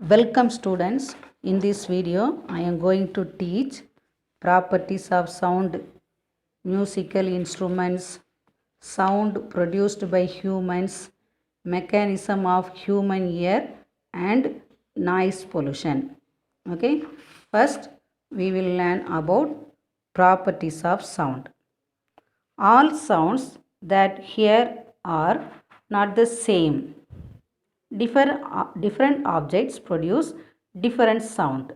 Welcome students. In this video, I am going to teach properties of sound, musical instruments, sound produced by humans, mechanism of human ear and noise pollution. Okay. First, we will learn about properties of sound. All sounds that hear are not the same. Different objects produce different sound.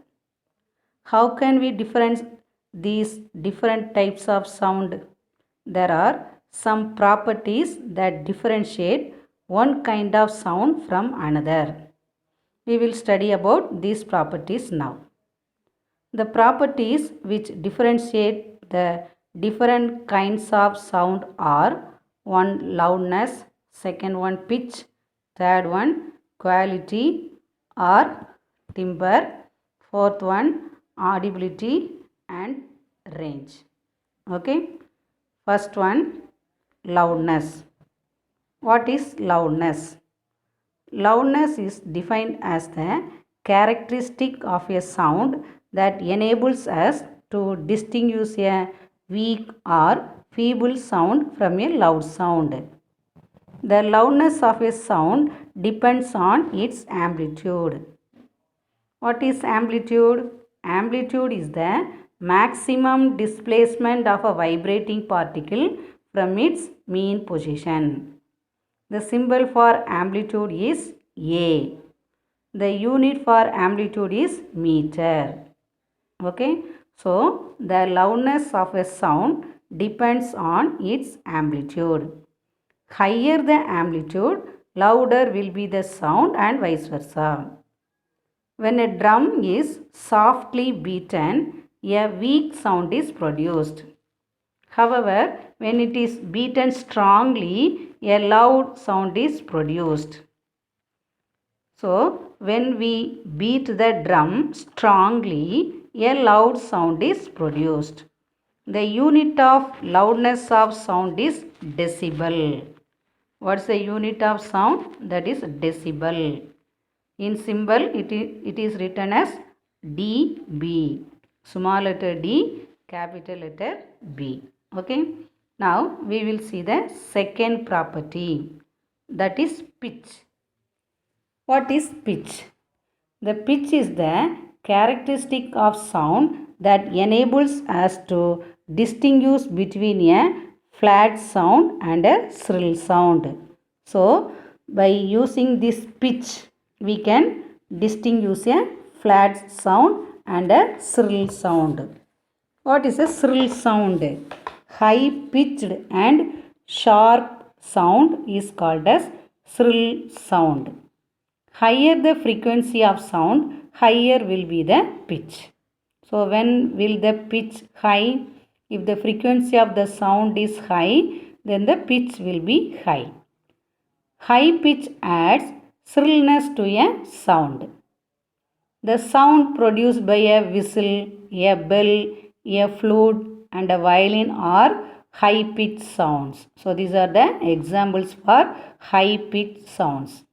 How can we differentiate these different types of sound? There are some properties that differentiate one kind of sound from another. We will study about these properties now. The properties which differentiate the different kinds of sound are: one, loudness; second one, pitch; third one, quality or timbre; fourth one, audibility and range. Okay. First one, loudness. What is loudness? Loudness is defined as the characteristic of a sound that enables us to distinguish a weak or feeble sound from a loud sound. The loudness of a sound depends on its amplitude. What is amplitude? Amplitude is the maximum displacement of a vibrating particle from its mean position. The symbol for amplitude is A. The unit for amplitude is meter. Okay. So, the loudness of a sound depends on its amplitude. Higher the amplitude, louder will be the sound and vice versa. When a drum is softly beaten, a weak sound is produced. However, when it is beaten strongly, a loud sound is produced. So, when we beat the drum strongly, a loud sound is produced. The unit of loudness of sound is decibel. What's the unit of sound? That is decibel. In symbol, it is written as dB. Small letter D, capital letter B. Okay. Now, we will see the second property, that is pitch. What is pitch? The pitch is the characteristic of sound that enables us to distinguish between a flat sound and a shrill sound. So, by using this pitch, we can distinguish a flat sound and a shrill sound. What is a shrill sound? High pitched and sharp sound is called as shrill sound. Higher the frequency of sound, higher will be the pitch. So, when will the pitch high? If the frequency of the sound is high, then the pitch will be high. High pitch adds shrillness to a sound. The sound produced by a whistle, a bell, a flute and a violin are high pitch sounds. So, these are the examples for high pitch sounds.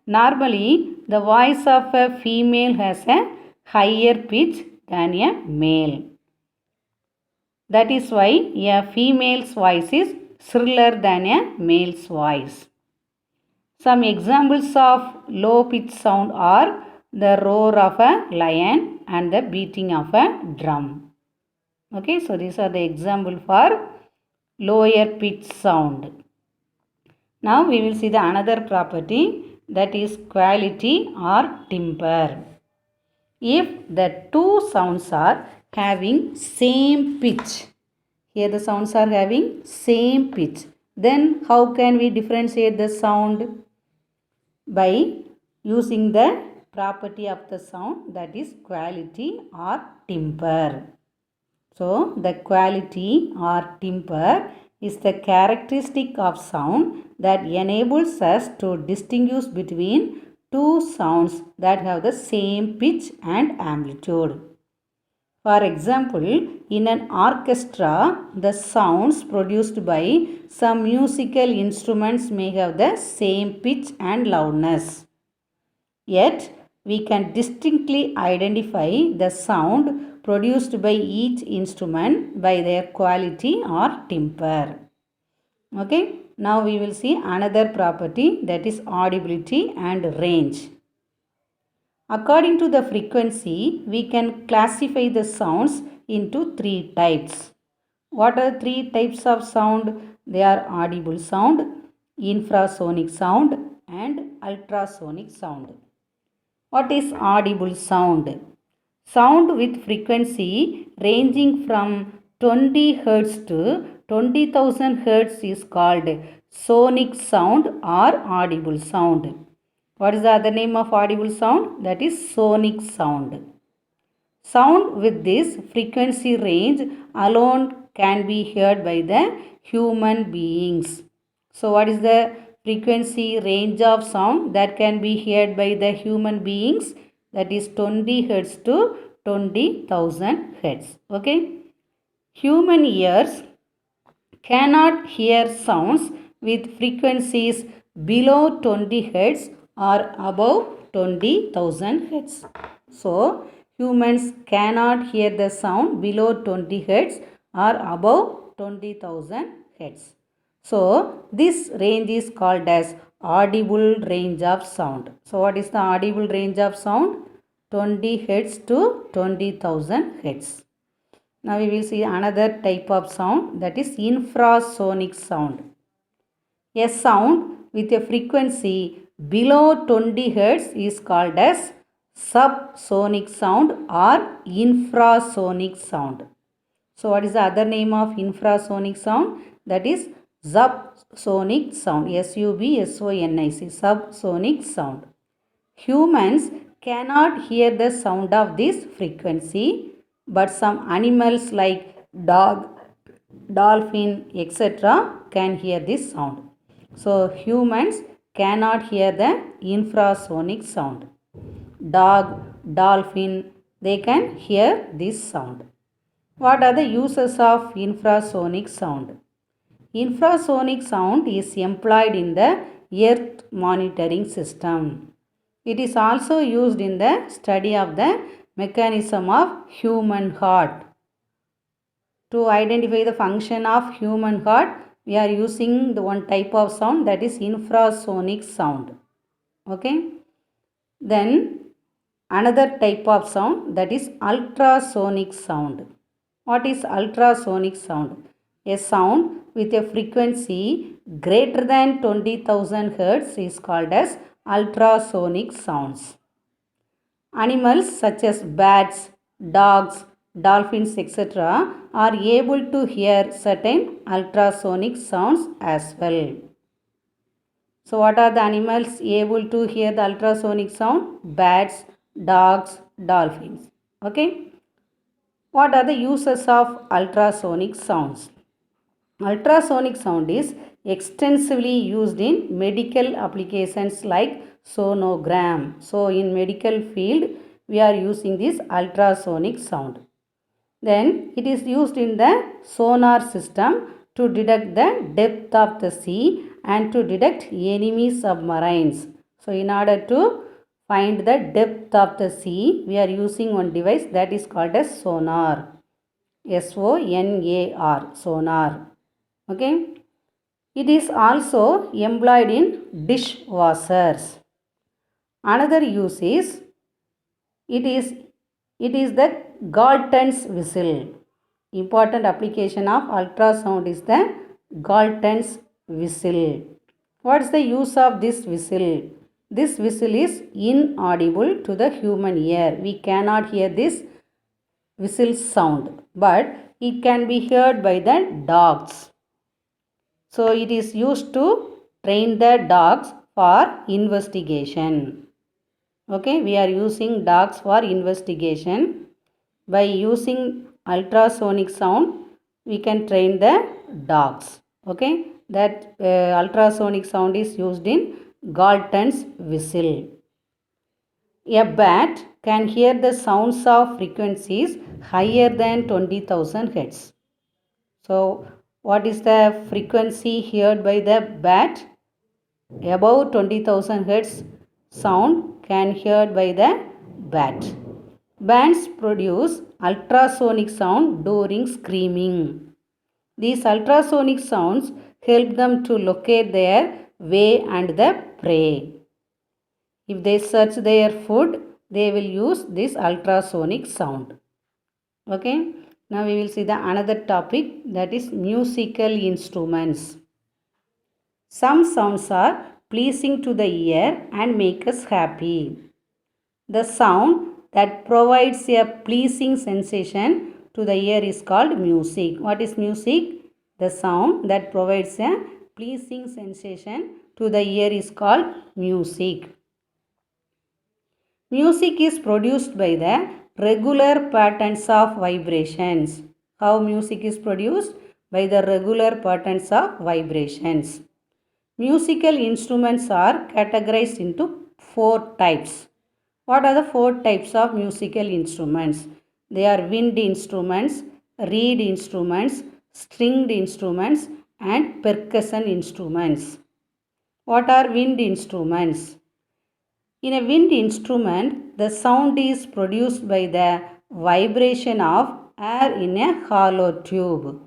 Normally, the voice of a female has a higher pitch than a male. That is why a female's voice is shriller than a male's voice. Some examples of low pitch sound are the roar of a lion and the beating of a drum. Okay, so these are the example for lower pitch sound. Now we will see the another property, that is quality or timbre. If the two sounds are having same pitch, here the sounds are having same pitch, then how can we differentiate the sound? By using the property of the sound, that is quality or timbre. So, the quality or timbre is the characteristic of sound that enables us to distinguish between two sounds that have the same pitch and amplitude. For example, in an orchestra, the sounds produced by some musical instruments may have the same pitch and loudness. Yet, we can distinctly identify the sound produced by each instrument by their quality or timbre. Okay, now we will see another property, that is audibility and range. According to the frequency, we can classify the sounds into three types. What are three types of sound? They are audible sound, infrasonic sound, and ultrasonic sound. What is audible sound? Sound with frequency ranging from 20 Hz to 20,000 Hz is called sonic sound or audible sound. What is the other name of audible sound? That is sonic sound. Sound with this frequency range alone can be heard by the human beings. So what is the frequency range of sound that can be heard by the human beings? That is 20 Hz to 20,000 Hz. Okay. Human ears cannot hear sounds with frequencies below 20 Hz or above 20,000 Hz. So, humans cannot hear the sound below 20 Hz or above 20,000 Hz. So, this range is called as audible range of sound. So, what is the audible range of sound? 20 Hz to 20,000 Hz. Now we will see another type of sound, that is infrasonic sound. A sound with a frequency below 20 Hz is called as subsonic sound or infrasonic sound. So what is the other name of infrasonic sound? That is subsonic sound. SUBSONIC, subsonic sound. Humans cannot hear the sound of this frequency, but some animals like dog, dolphin, etc. can hear this sound. So humans cannot hear the infrasonic sound. Dog, dolphin, they can hear this sound. What are the uses of infrasonic sound? Infrasonic sound is employed in the earth monitoring system. It is also used in the study of the mechanism of human heart. To identify the function of human heart, we are using the one type of sound, that is infrasonic sound. Okay. Then another type of sound, that is ultrasonic sound. What is ultrasonic sound? A sound with a frequency greater than 20,000 Hz is called as ultrasonic sounds. Animals such as bats, dogs, dolphins, etc. are able to hear certain ultrasonic sounds as well. So what are the animals able to hear the ultrasonic sound? Bats, dogs, dolphins. Okay. What are the uses of ultrasonic sounds? Ultrasonic sound is extensively used in medical applications like sonogram. So in medical field, we are using this ultrasonic sound. Then it is used in the sonar system to detect the depth of the sea and to detect enemy submarines. So in order to find the depth of the sea, we are using one device that is called as sonar. SONAR, sonar. Okay. It is also employed in dishwashers. Another use is it is the Galton's whistle. Important application of ultrasound is the Galton's whistle. What is the use of this whistle? This whistle is inaudible to the human ear. We cannot hear this whistle sound, but it can be heard by the dogs. So it is used to train the dogs for investigation. Okay, we are using dogs for investigation. By using ultrasonic sound, we can train the dogs. Okay, that ultrasonic sound is used in Galton's whistle. A bat can hear the sounds of frequencies higher than 20,000 Hz. So what is the frequency heard by the bat? Above 20,000 Hz sound can heard by the bat. Bats produce ultrasonic sound during screaming. These ultrasonic sounds help them to locate their way and the prey. If they search their food, they will use this ultrasonic sound. Okay, now we will see the another topic, that is musical instruments. Some sounds are pleasing to the ear and make us happy. The sound that provides a pleasing sensation to the ear is called music. What is music? The sound that provides a pleasing sensation to the ear is called music. Music is produced by the regular patterns of vibrations. How music is produced? By the regular patterns of vibrations. Musical instruments are categorized into 4 types. What are the 4 types of musical instruments? They are wind instruments, reed instruments, stringed instruments, and percussion instruments. What are wind instruments? In a wind instrument, the sound is produced by the vibration of air in a hollow tube.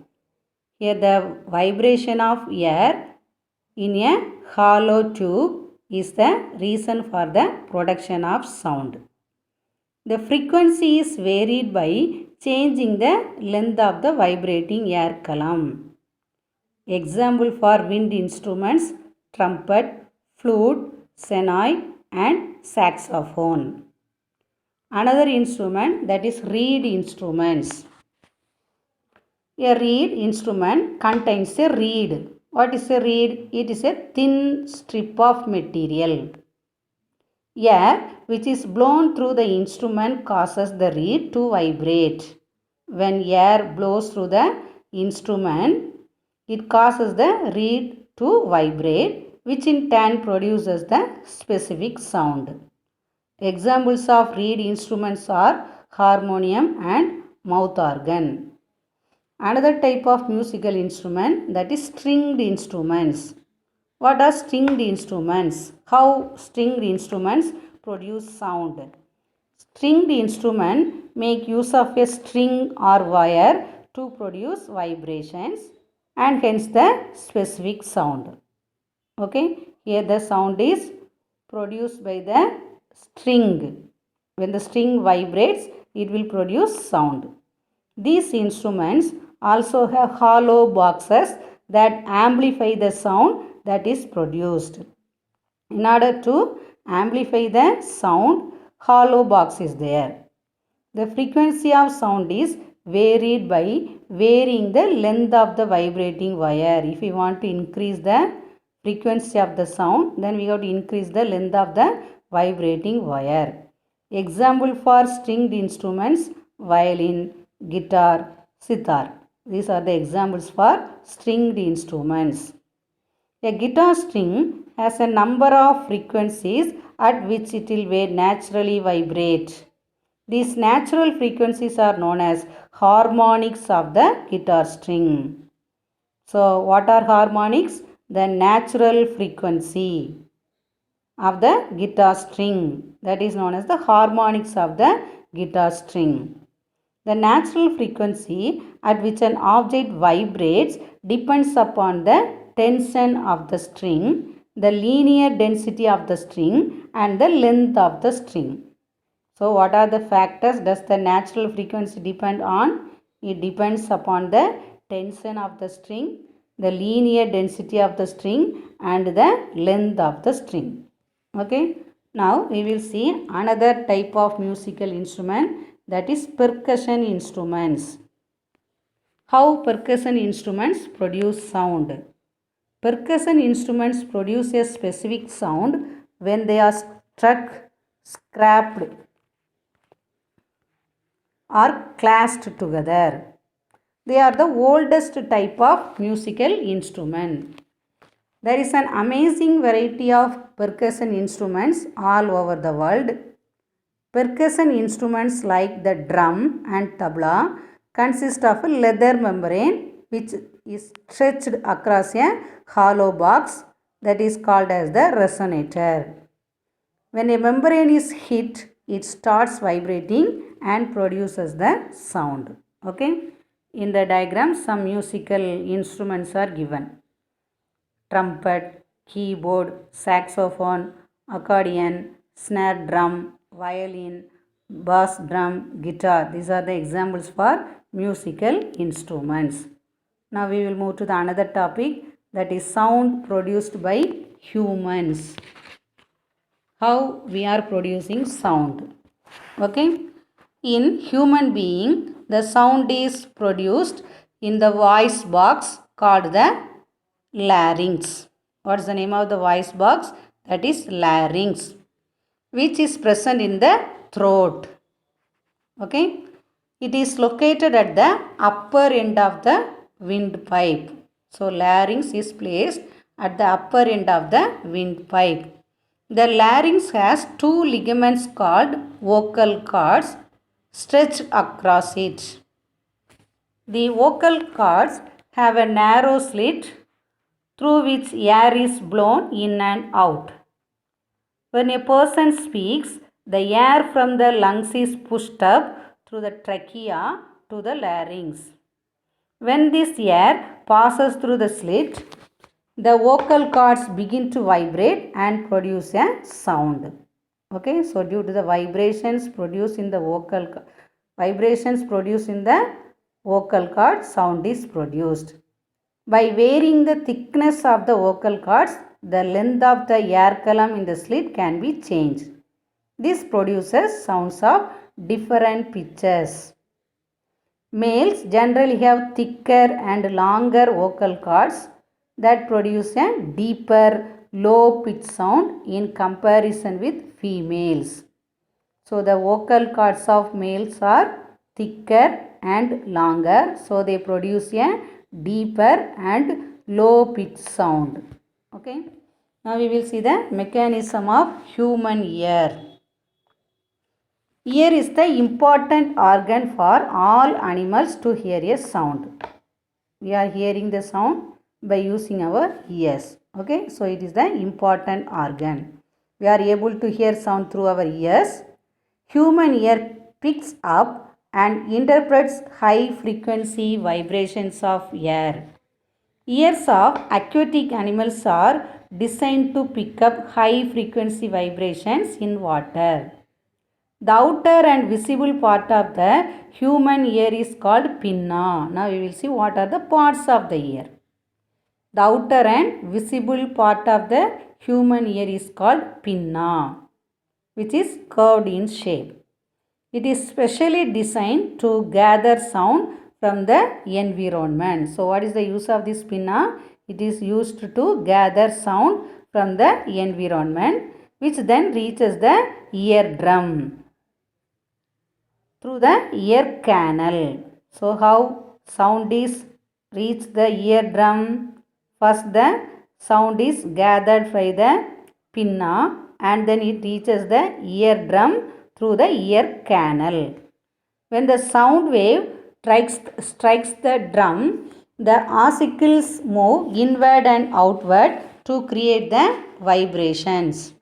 Here the vibration of air in a hollow tube is the reason for the production of sound. The frequency is varied by changing the length of the vibrating air column. Example for wind instruments: trumpet, flute, shennai, and saxophone. Another instrument, that is reed instruments. A reed instrument contains a reed. What is a reed? It is a thin strip of material. Air which is blown through the instrument causes the reed to vibrate. When air blows through the instrument, it causes the reed to vibrate, which in turn produces the specific sound. Examples of reed instruments are harmonium and mouth organ. Another type of musical instrument, that is stringed instruments. What are stringed instruments? How stringed instruments produce sound? Stringed instruments make use of a string or wire to produce vibrations and hence the specific sound. Okay, here the sound is produced by the string. When the string vibrates, it will produce sound. These instruments also have hollow boxes that amplify the sound that is produced. In order to amplify the sound, hollow box is there. The frequency of sound is varied by varying the length of the vibrating wire. If we want to increase the frequency of the sound, then we have to increase the length of the vibrating wire. Example for stringed instruments: violin, guitar, sitar. These are the examples for stringed instruments. A guitar string has a number of frequencies at which it will naturally vibrate. These natural frequencies are known as harmonics of the guitar string. So, what are harmonics? The natural frequency of the guitar string, that is known as the harmonics of the guitar string. The natural frequency at which an object vibrates depends upon the tension of the string, the linear density of the string, and the length of the string. So, what are the factors does the natural frequency depend on? It depends upon the tension of the string, the linear density of the string, and the length of the string. Okay, now we will see another type of musical instrument, that is percussion instruments. How percussion instruments produce sound? Percussion instruments produce a specific sound when they are struck, scraped, or clashed together. They are the oldest type of musical instrument. There is an amazing variety of percussion instruments all over the world. Percussion instruments like the drum and tabla consist of a leather membrane which is stretched across a hollow box that is called as the resonator. When a membrane is hit, it starts vibrating and produces the sound. Okay. In the diagram, some musical instruments are given: trumpet, keyboard, saxophone, accordion, snare drum, violin, bass drum, guitar. These are the examples for musical instruments. Now we will move to the another topic, that is sound produced by humans. How we are producing sound. Okay. In human being, the sound is produced in the voice box called the larynx. What is the name of the voice box? That is larynx, which is present in the throat. Okay. It is located at the upper end of the windpipe. So larynx is placed at the upper end of the windpipe. The larynx has two ligaments called vocal cords stretched across it. The vocal cords have a narrow slit through which air is blown in and out. When a person speaks, the air from the lungs is pushed up through the trachea to the larynx. When this air passes through the slit, the vocal cords begin to vibrate and produce a sound. Okay, so due to the vibrations produced in the vocal cord, sound is produced. By varying the thickness of the vocal cords, the length of the air column in the slit can be changed. This produces sounds of different pitches. Males generally have thicker and longer vocal cords that produce a deeper, low-pitched sound in comparison with females. So the vocal cords of males are thicker and longer, so they produce a deeper and low-pitched sound. Okay. Now we will see the mechanism of human ear. Ear is the important organ for all animals to hear a sound. We are hearing the sound by using our ears. Okay, so it is the important organ. We are able to hear sound through our ears. Human ear picks up and interprets high frequency vibrations of air. Ears of aquatic animals are designed to pick up high frequency vibrations in water. The outer and visible part of the human ear is called pinna. Now we will see what are the parts of the ear. The outer and visible part of the human ear is called pinna, which is curved in shape. It is specially designed to gather sound from the environment. So what is the use of this pinna? It is used to gather sound from the environment, which then reaches the eardrum through the ear canal. So how sound is reached the eardrum? First the sound is gathered by the pinna and then it reaches the eardrum through the ear canal. When the sound wave strikes the drum, the ossicles move inward and outward to create the vibrations.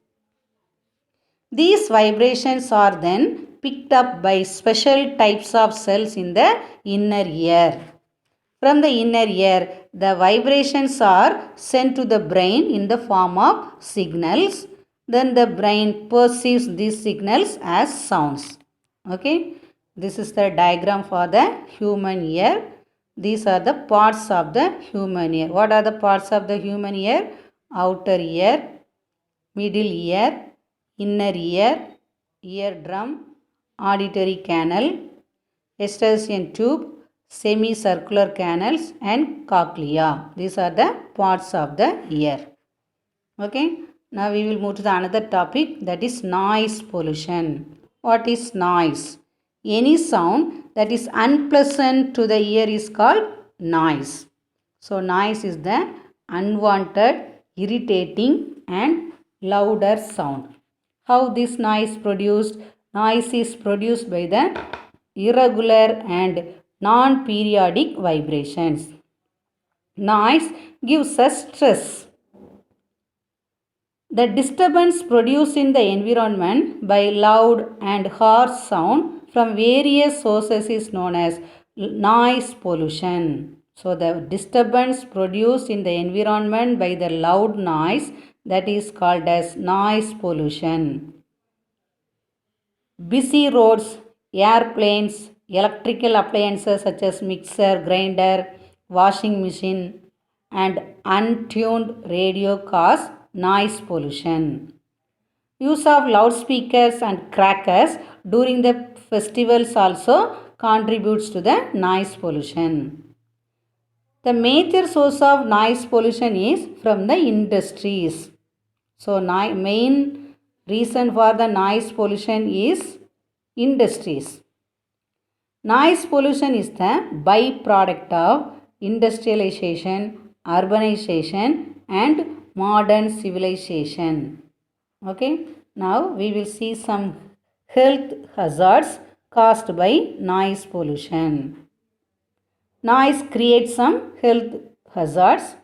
These vibrations are then picked up by special types of cells in the inner ear. From the inner ear, the vibrations are sent to the brain in the form of signals. Then the brain perceives these signals as sounds. Okay, this is the diagram for the human ear. These are the parts of the human ear. What are the parts of the human ear? Outer ear, middle ear, inner ear, eardrum, auditory canal, Eustachian tube, semicircular canals and cochlea. These are the parts of the ear. Okay. Now we will move to the another topic, that is noise pollution. What is noise? Any sound that is unpleasant to the ear is called noise. So noise is the unwanted, irritating and louder sound. How this noise produced? Noise is produced by the irregular and non-periodic vibrations. Noise gives us stress. The disturbance produced in the environment by loud and harsh sound from various sources is known as noise pollution. So, the disturbance produced in the environment by the loud noise, that is called as noise pollution. Busy roads, airplanes, electrical appliances such as mixer, grinder, washing machine, and untuned radio cause noise pollution. Use of loudspeakers and crackers during the festivals also contributes to the noise pollution. The major source of noise pollution is from the industries. So, main reason for the noise pollution is industries. Noise pollution is the byproduct of industrialization, urbanization, and modern civilization. Okay, now we will see some health hazards caused by noise pollution. Noise creates some health hazards.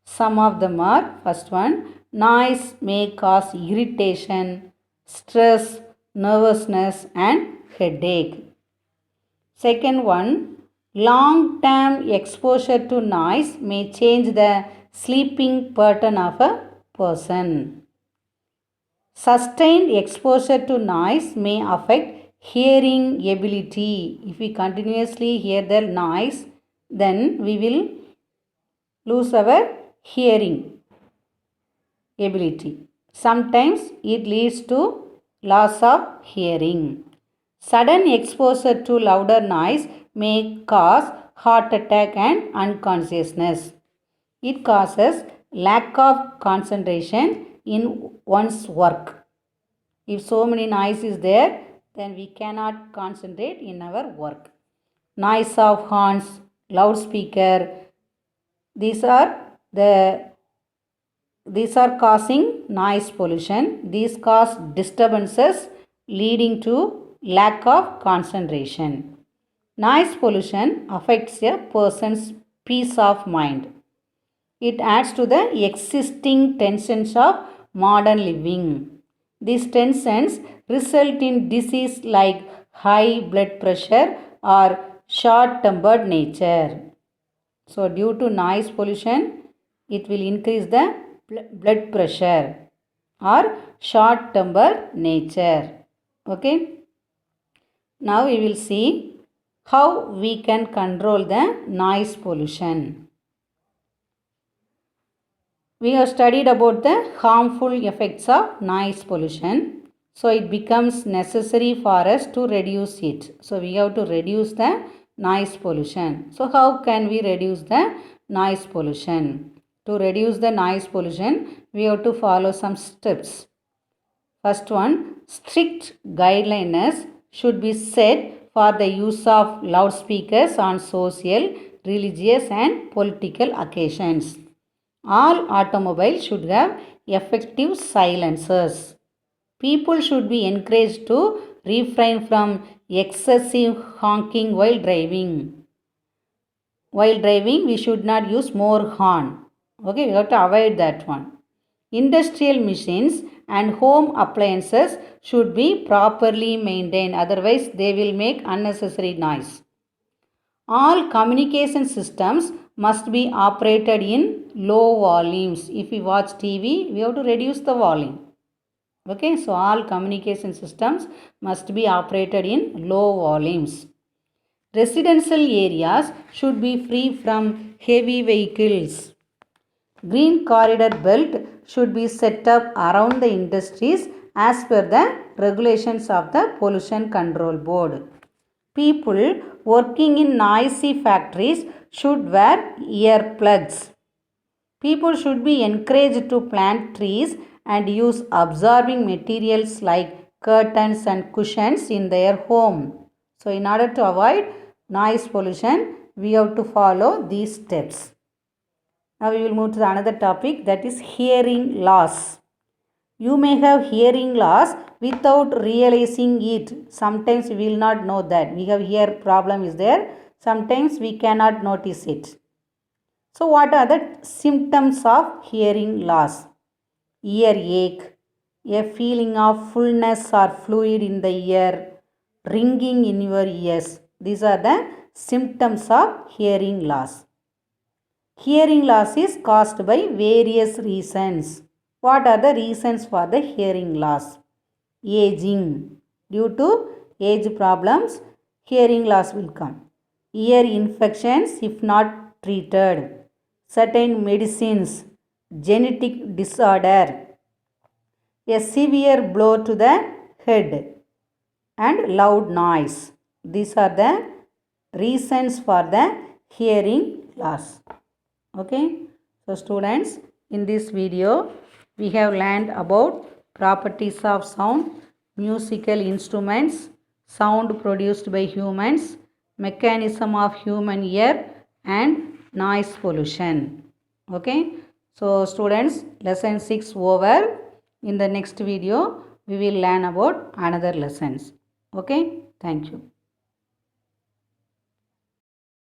Some of them are: first one, noise may cause irritation, stress, nervousness, and headache. Second one, long term exposure to noise may change the sleeping pattern of a person. Sustained exposure to noise may affect hearing ability. If we continuously hear the noise, then we will lose our hearing ability. Sometimes it leads to loss of hearing. Sudden exposure to louder noise may cause heart attack and unconsciousness. It causes lack of concentration in one's work. If so many noise is there, then we cannot concentrate in our work. Noise of horns, loudspeaker, these are causing noise pollution. These cause disturbances leading to lack of concentration. Noise pollution affects a person's peace of mind. It adds to the existing tensions of modern living. These tensions result in disease like high blood pressure or short-tempered nature. So, due to noise pollution, it will increase the blood pressure or short-tempered nature. Okay. Now we will see how we can control the noise pollution. We have studied about the harmful effects of noise pollution. So it becomes necessary for us to reduce it. So we have to reduce the noise pollution. So how can we reduce the noise pollution? To reduce the noise pollution, we have to follow some steps. First one, strict guidelines should be set for the use of loudspeakers on social, religious and political occasions. All automobiles should have effective silencers. People should be encouraged to refrain from excessive honking while driving. While driving, we should not use more horn. Okay, we have to avoid that one. Industrial machines and home appliances should be properly maintained, otherwise they will make unnecessary noise. All communication systems must be operated in low volumes. If we watch TV, we have to reduce the volume. Okay, so all communication systems must be operated in low volumes. Residential areas should be free from heavy vehicles. Green corridor belt should be set up around the industries as per the regulations of the Pollution Control Board. People working in noisy factories should wear earplugs. People should be encouraged to plant trees and use absorbing materials like curtains and cushions in their home. So, in order to avoid noise pollution, we have to follow these steps. Now, we will move to another topic, that is hearing loss. You may have hearing loss without realizing it. Sometimes we will not know that we have ear problem is there. Sometimes we cannot notice it. So what are the symptoms of hearing loss? earache, a feeling of fullness or fluid in the ear, ringing in your ears. These are the symptoms of hearing loss. Hearing loss is caused by various reasons. What are the reasons for the hearing loss? Aging. Due to age problems, hearing loss will come. Ear infections if not treated. Certain medicines. Genetic disorder. A severe blow to the head and loud noise. These are the reasons for the hearing loss. Okay, so students, in this video we have learned about properties of sound, musical instruments, sound produced by humans, mechanism of human ear and noise pollution. Okay, so students, lesson 6 over. In the next video we will learn about another lessons. Okay, thank you.